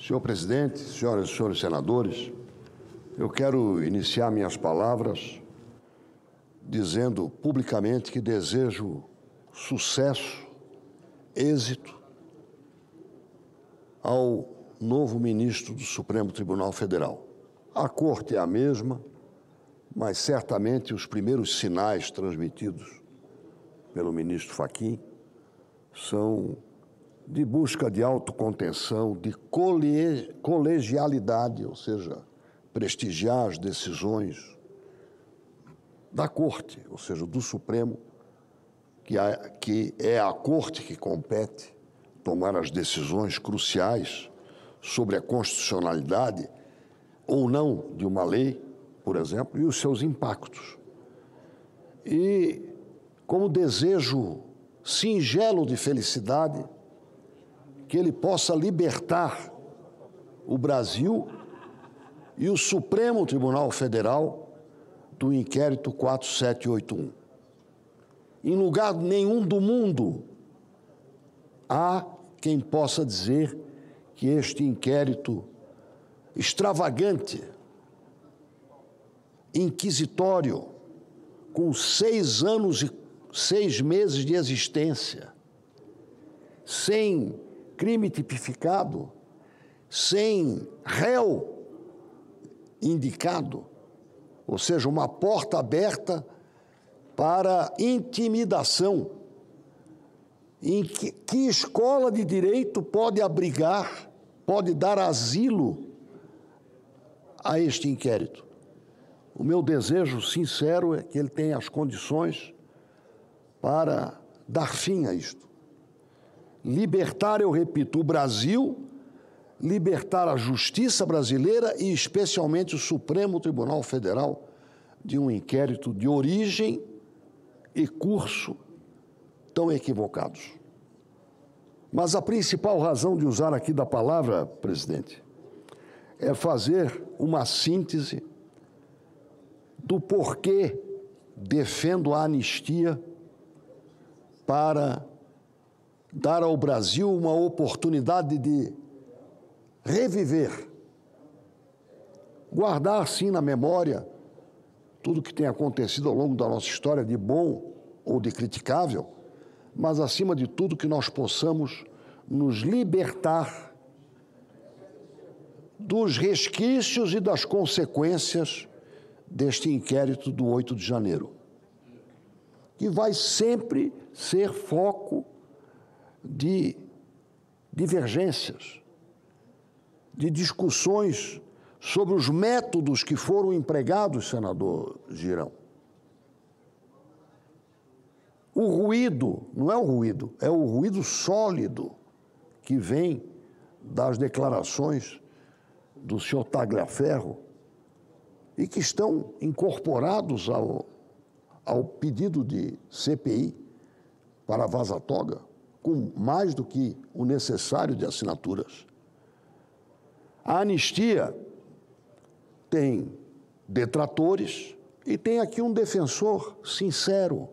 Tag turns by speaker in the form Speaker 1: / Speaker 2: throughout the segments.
Speaker 1: Senhor presidente, senhoras e senhores senadores, eu quero iniciar minhas palavras dizendo publicamente que desejo sucesso, êxito ao novo ministro do Supremo Tribunal Federal. A corte é a mesma, mas certamente os primeiros sinais transmitidos pelo ministro Fachin são de busca de autocontenção, de colegialidade, ou seja, prestigiar as decisões da Corte, ou seja, do Supremo, que é a Corte que compete tomar as decisões cruciais sobre a constitucionalidade ou não de uma lei, por exemplo, e os seus impactos. E como desejo singelo de felicidade, que ele possa libertar o Brasil e o Supremo Tribunal Federal do inquérito 4781. Em lugar nenhum do mundo há quem possa dizer que este inquérito extravagante, inquisitório, com 6 anos e 6 meses de existência, sem crime tipificado, sem réu indicado, ou seja, uma porta aberta para intimidação. Em que escola de direito pode abrigar, pode dar asilo a este inquérito? O meu desejo sincero é que ele tenha as condições para dar fim a isto. Libertar, eu repito, o Brasil, libertar a justiça brasileira e especialmente o Supremo Tribunal Federal de um inquérito de origem e curso tão equivocados. Mas a principal razão de usar aqui da palavra, presidente, é fazer uma síntese do porquê defendo a anistia para dar ao Brasil uma oportunidade de reviver, guardar, sim, na memória tudo que tem acontecido ao longo da nossa história, de bom ou de criticável, mas, acima de tudo, que nós possamos nos libertar dos resquícios e das consequências deste inquérito do 8 de janeiro, que vai sempre ser foco de divergências, de discussões sobre os métodos que foram empregados, senador Girão. O ruído, não é o ruído, é o ruído sólido que vem das declarações do senhor Tagliaferro e que estão incorporados ao pedido de CPI para a Vaza-Toga, com mais do que o necessário de assinaturas. A anistia tem detratores e tem aqui um defensor sincero,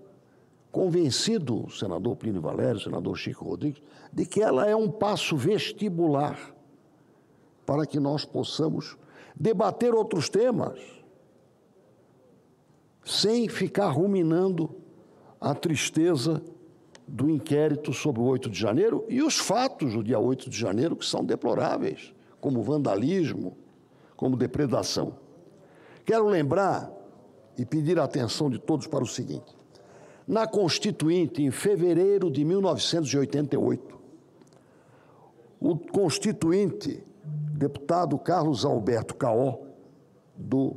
Speaker 1: convencido, o senador Plínio Valério, o senador Chico Rodrigues, de que ela é um passo vestibular para que nós possamos debater outros temas sem ficar ruminando a tristeza do inquérito sobre o 8 de janeiro e os fatos do dia 8 de janeiro que são deploráveis, como vandalismo, como depredação. Quero lembrar e pedir a atenção de todos para o seguinte: na Constituinte, em fevereiro de 1988, o Constituinte, deputado Carlos Alberto Caó, do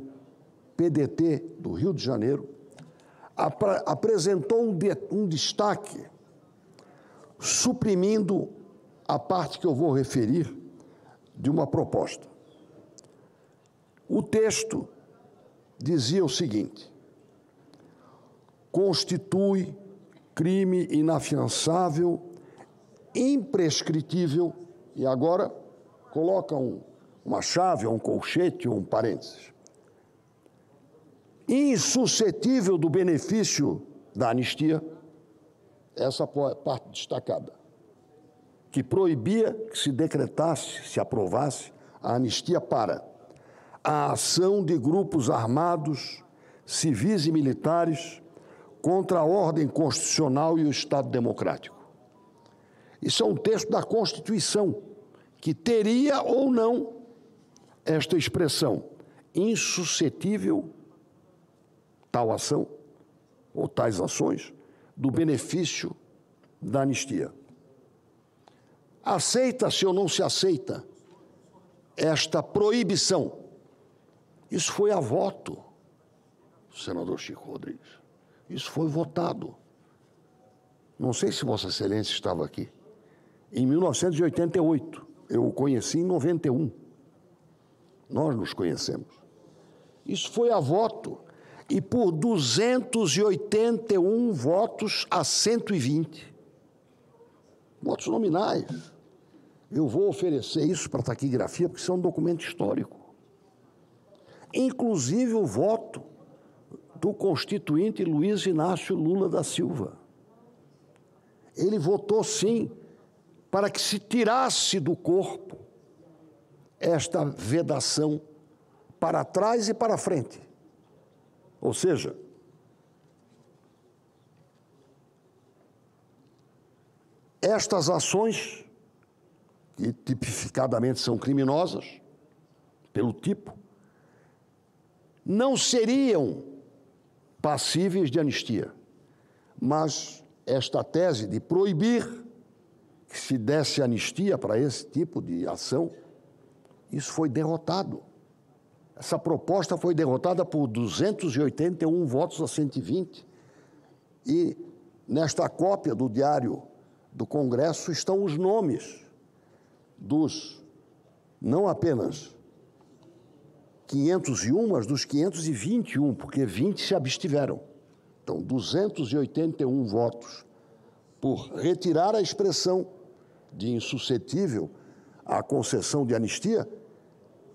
Speaker 1: PDT do Rio de Janeiro, apresentou um destaque, suprimindo a parte que eu vou referir de uma proposta. O texto dizia o seguinte: constitui crime inafiançável, imprescritível, e agora coloca uma chave, um colchete ou um parênteses, insuscetível do benefício da anistia, essa parte destacada. que proibia que se decretasse, se aprovasse, a anistia para a ação de grupos armados, civis e militares contra a ordem constitucional e o Estado democrático. Isso é um texto da Constituição, que teria ou não esta expressão, insuscetível, tal ação, ou tais ações, do benefício da anistia. Aceita-se ou não se aceita esta proibição? Isso foi a voto, senador Chico Rodrigues. Isso foi votado. Não sei se Vossa Excelência estava aqui. Em 1988, eu o conheci em 91. Nós nos conhecemos. Isso foi a voto, e por 281 votos a 120. Votos nominais. Eu vou oferecer isso para a taquigrafia, porque isso é um documento histórico. Inclusive o voto do constituinte Luiz Inácio Lula da Silva. Ele votou sim para que se tirasse do corpo esta vedação para trás e para frente. Ou seja, estas ações, que tipificadamente são criminosas, pelo tipo, não seriam passíveis de anistia, mas esta tese de proibir que se desse anistia para esse tipo de ação, isso foi derrotado. Essa proposta foi derrotada por 281 votos a 120. E nesta cópia do Diário do Congresso estão os nomes dos, não apenas 501, mas dos 521, porque 20 se abstiveram. Então, 281 votos por retirar a expressão de insuscetível à concessão de anistia,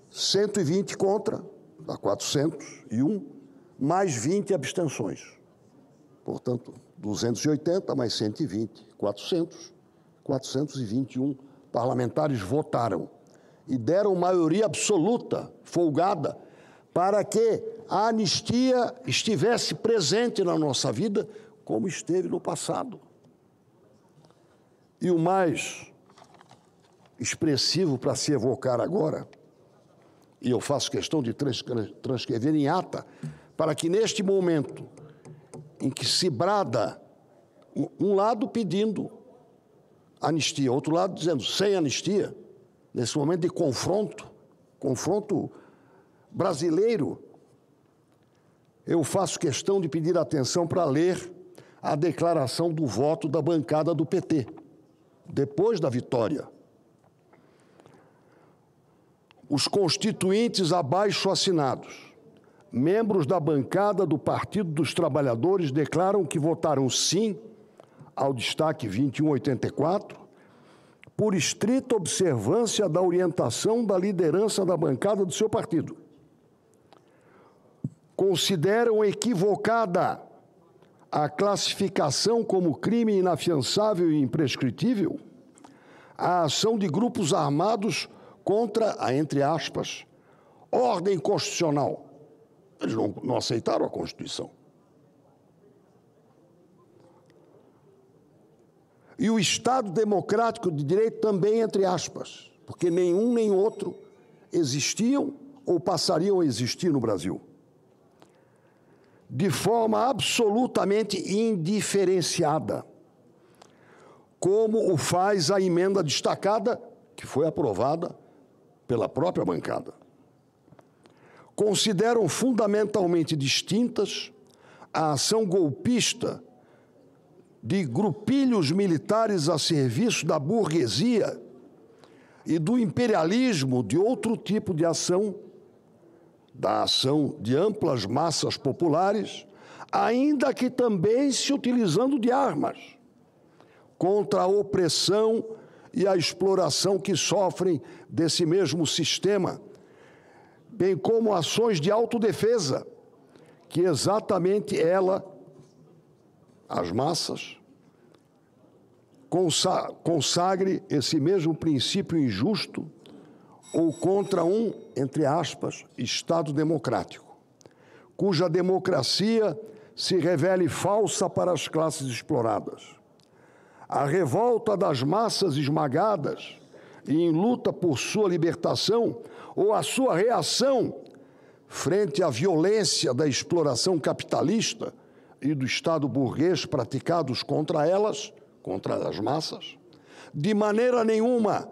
Speaker 1: 120 contra, dá 401, mais 20 abstenções. Portanto, 280 mais 120, 421 parlamentares votaram e deram maioria absoluta, folgada, para que a anistia estivesse presente na nossa vida, como esteve no passado. E o mais expressivo para se evocar agora, e eu faço questão de transcrever em ata, para que neste momento em que se brada, um lado pedindo anistia, outro lado dizendo sem anistia, nesse momento de confronto brasileiro, eu faço questão de pedir atenção para ler a declaração do voto da bancada do PT, depois da vitória. Os constituintes abaixo assinados, membros da bancada do Partido dos Trabalhadores, declaram que votaram sim ao destaque 2184, por estrita observância da orientação da liderança da bancada do seu partido. Consideram equivocada a classificação como crime inafiançável e imprescritível a ação de grupos armados contra a, entre aspas, ordem constitucional. Eles não aceitaram a Constituição. E o Estado democrático de direito também, entre aspas, porque nenhum nem outro existiam ou passariam a existir no Brasil. De forma absolutamente indiferenciada, como o faz a emenda destacada, que foi aprovada pela própria bancada. Consideram fundamentalmente distintas a ação golpista de grupilhos militares a serviço da burguesia e do imperialismo de outro tipo de ação, da ação de amplas massas populares, ainda que também se utilizando de armas, contra a opressão e a exploração que sofrem desse mesmo sistema, bem como ações de autodefesa, que exatamente ela, as massas, consagre esse mesmo princípio injusto ou contra um, entre aspas, Estado democrático, cuja democracia se revele falsa para as classes exploradas. A revolta das massas esmagadas e em luta por sua libertação ou a sua reação frente à violência da exploração capitalista e do Estado burguês praticados contra elas, contra as massas, de maneira nenhuma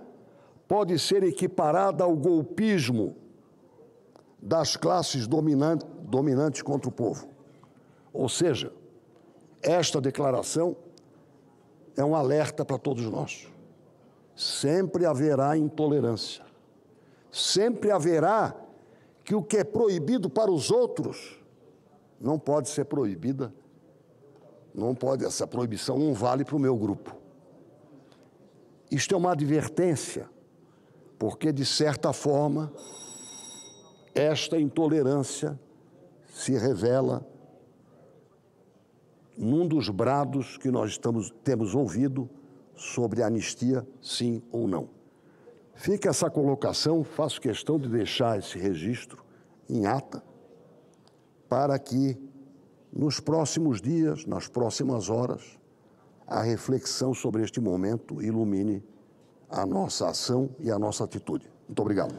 Speaker 1: pode ser equiparada ao golpismo das classes dominantes contra o povo. Ou seja, esta declaração é um alerta para todos nós. Sempre haverá intolerância. Sempre haverá que o que é proibido para os outros não pode ser proibida. Não pode, essa proibição não vale para o meu grupo. Isto é uma advertência, porque, de certa forma, esta intolerância se revela num dos brados que nós temos ouvido sobre anistia, sim ou não. Fica essa colocação, faço questão de deixar esse registro em ata, para que, nos próximos dias, nas próximas horas, a reflexão sobre este momento ilumine a nossa ação e a nossa atitude. Muito obrigado.